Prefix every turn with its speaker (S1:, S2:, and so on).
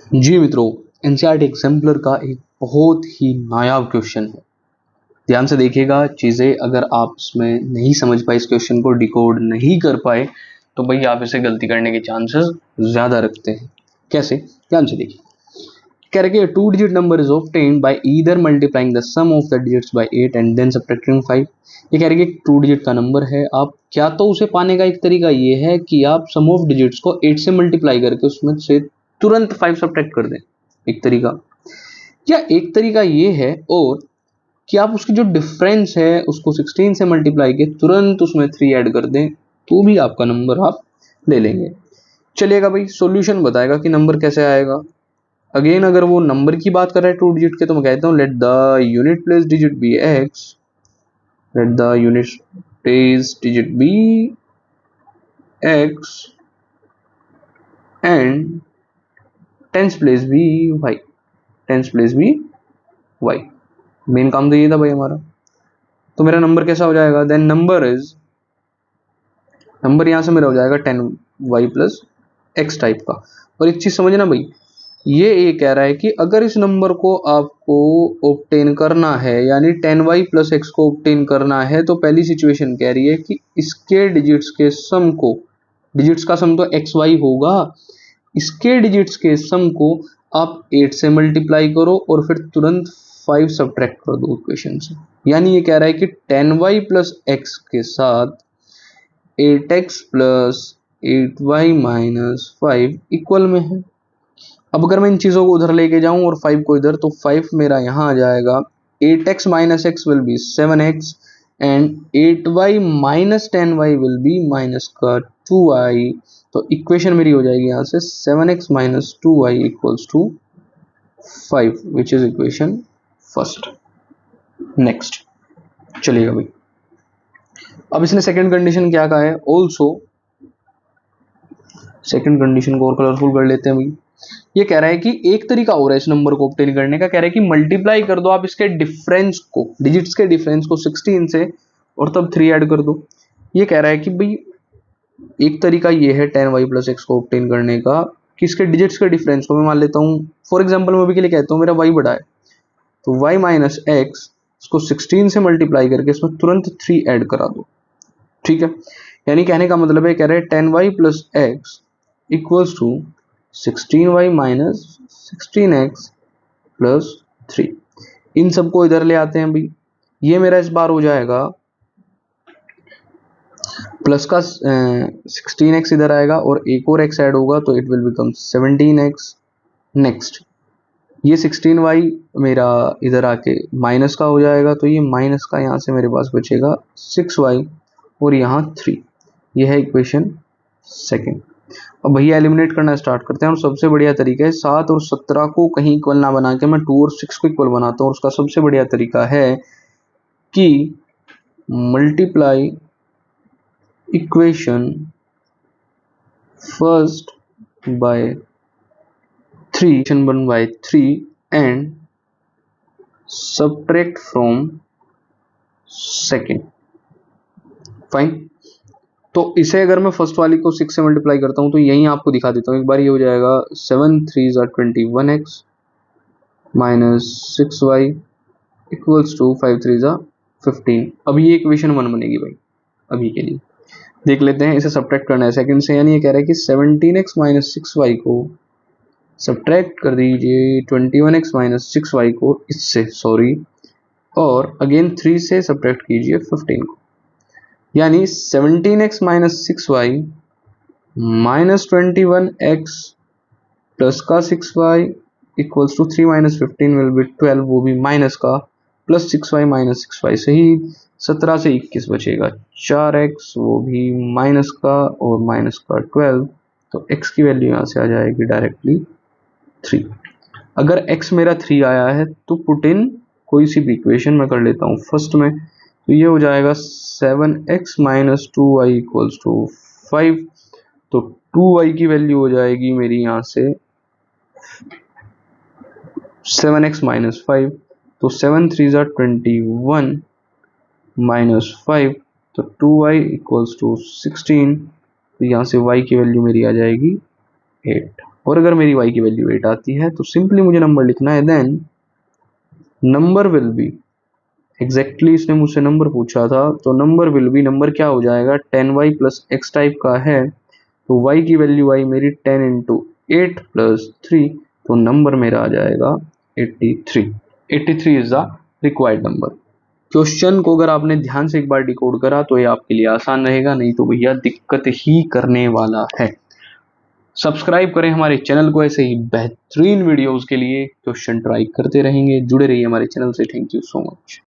S1: जी मित्रों, NCERT exemplar का एक बहुत ही नायाब क्वेश्चन है। ध्यान से देखिएगा चीज़ें, अगर आप इसमें नहीं समझ पाए, इस क्वेश्चन को डिकोड नहीं कर पाए, तो भाई आप इसे गलती करने के चांसेस ज़्यादा रखते हैं। कैसे? ध्यान से देखिए। कह रहे कि two digit number is obtained by either multiplying the sum of the digits by 8 and then subtracting 5। ये कह रहे कि टू डिजिट का नंबर है, आप क्या तो उसे पाने का एक तरीका ये है कि आप सम ऑफ डिजिट्स को 8 से मल्टीप्लाई करके उसमें से तुरंत 5 सब्ट्रैक्ट कर दें, एक तरीका। या एक तरीका ये है और कि आप उसकी जो डिफरेंस है उसको 16 से मल्टीप्लाई के तुरंत उसमें 3 ऐड कर दें, तो भी आपका नंबर आप ले लेंगे। चलिएगा भाई, सॉल्यूशन बताएगा कि नंबर कैसे आएगा। अगेन अगर वो नंबर की बात कर रहा है टू डिजिट के, तो मैं कहता हूँ let the unit place digit be x, let the unit place digit be x and tens place be y, tens place be y. Main काम तो ये था भाई हमारा। तो मेरा नंबर कैसा हो जाएगा? देन नंबर यहां से मेरा हो जाएगा 10y प्लस एक्स टाइप का। और एक चीज समझना भाई, ये कह रहा है कि अगर इस नंबर को आपको ऑब्टेन करना है, यानी 10y प्लस एक्स को ऑब्टेन करना है, तो पहली सिचुएशन कह रही है कि इसके डिजिट्स के सम को, डिजिट्स का सम तो एक्स वाई होगा, इसके डिजिट्स के सम को आप 8 से मल्टीप्लाई करो और फिर तुरंत 5 सब्ट्रैक्ट कर दो इक्वेशन से। यानी ये कह रहा है कि 10y प्लस एक्स के साथ 8x plus 8y minus 5 equal में है। अब अगर मैं इन चीज़ों को उधर लेके जाऊं और 5 को इधर, तो 5 मेरा यहाँ आ जाएगा, 8x minus x will be 7x and 8y minus 10y will be minus का 2y। तो इक्वेशन मेरी हो जाएगी यहाँ से 7x minus 2y equals to 5, which is equation first. Next चलिएगा भाई, अब इसने सेकंड कंडीशन क्या कहा है? ऑल्सो, सेकंड कंडीशन को और कलरफुल कर लेते हैं भाई। ये कह रहा है कि एक तरीका और है इस नंबर को ऑब्टेन करने का। कह रहा है कि मल्टीप्लाई कर दो आप इसके डिफरेंस को, डिजिट्स के डिफरेंस को 16 से, और तब 3 ऐड कर दो। ये कह रहा है कि भाई एक तरीका ये है 10y प्लस एक्स को ऑब्टेन करने का कि इसके डिजिट्स के डिफरेंस को मैं मान लेता हूँ, फॉर एग्जाम्पल मैं अभी के लिए कहता हूँ मेरा y बड़ा है, तो y माइनस एक्स इसको 16 से मल्टीप्लाई करके इसमें तुरंत 3 ऐड करा दो। ठीक है, यानी कहने का मतलब है, कह रहे हैं 10y plus x equals to 16y minus 16x plus 3। इन सबको इधर ले आते हैं भाई। ये मेरा इस बार हो जाएगा प्लस का 16x इधर आएगा और एक और x ऐड होगा तो it will become 17x। Next ये 16y मेरा इधर आके माइनस का हो जाएगा, तो ये माइनस का यहाँ से मेरे पास बचेगा 6y और यहाँ 3। यह है इक्वेशन सेकेंड। अब भैया एलिमिनेट करना स्टार्ट करते हैं, और सबसे बढ़िया तरीका है 7 और 17 को कहीं इक्वल ना बना के मैं 2 और 6 को इक्वल बनाता हूँ। और उसका सबसे बढ़िया तरीका है कि multiply equation first by 3 and subtract from second. Fine. तो इसे अगर मैं फर्स्ट वाली को 6 से मल्टीप्लाई करता हूँ तो यही आपको दिखा देता हूँ एक बार। ये हो जाएगा 7 3 21x minus 6y equals to 5 3 15। अभी ये इक्वेशन 1 बनेगी भाई। अभी के लिए देख लेते हैं, इसे सब्ट्रैक्ट करना है सेकंड से। यानी ये कह रहा है कि 17x माइनस 6y को सब्ट्रैक्ट कर दीजिए 21x माइनस 6y को इससे, सॉरी, और अगेन 3 से सब्ट्रैक्ट कीजिए 15 को। यानी 17x minus 6y minus 21x plus का 6y equals to 3 minus 15 will be 12, वो भी माइनस का, प्लस 6y माइनस 6y से ही 17 से 21 बचेगा 4x, वो भी माइनस का और माइनस का 12, तो x की वैल्यू यहाँ से आ जाएगी डायरेक्टली 3। अगर x मेरा 3 आया है तो पुट इन कोई सी भी इक्वेशन मैं कर लेता हूँ फर्स्ट में, तो ये हो जाएगा 7x minus 2y equals to 5। तो 2y की वैल्यू हो जाएगी मेरी यहाँ से 7x माइनस 5, तो 7 3 21 माइनस 5, तो 2y इक्वल्स टू 16। तो यहाँ से y की वैल्यू मेरी आ जाएगी 8। और अगर मेरी y की वैल्यू 8 आती है तो सिंपली मुझे नंबर लिखना है, then number will be, exactly इसने मुझसे नंबर पूछा था, तो नंबर विल बी, नंबर क्या हो जाएगा, 10y प्लस एक्स टाइप का है, तो y की वैल्यू आई मेरी 10 इंटू 8 प्लस 3, तो नंबर मेरा आ जाएगा 83। 83 is the required number. Question को अगर आपने ध्यान से एक बार डिकोड करा तो ये आपके लिए आसान रहेगा, नहीं तो भैया दिक्कत ही करने वाला है। सब्सक्राइब करें हमारे चैनल को, ऐसे ही बेहतरीन वीडियोस के लिए क्वेश्चन ट्राई करते रहेंगे, जुड़े रहिए हमारे चैनल से। Thank you so much.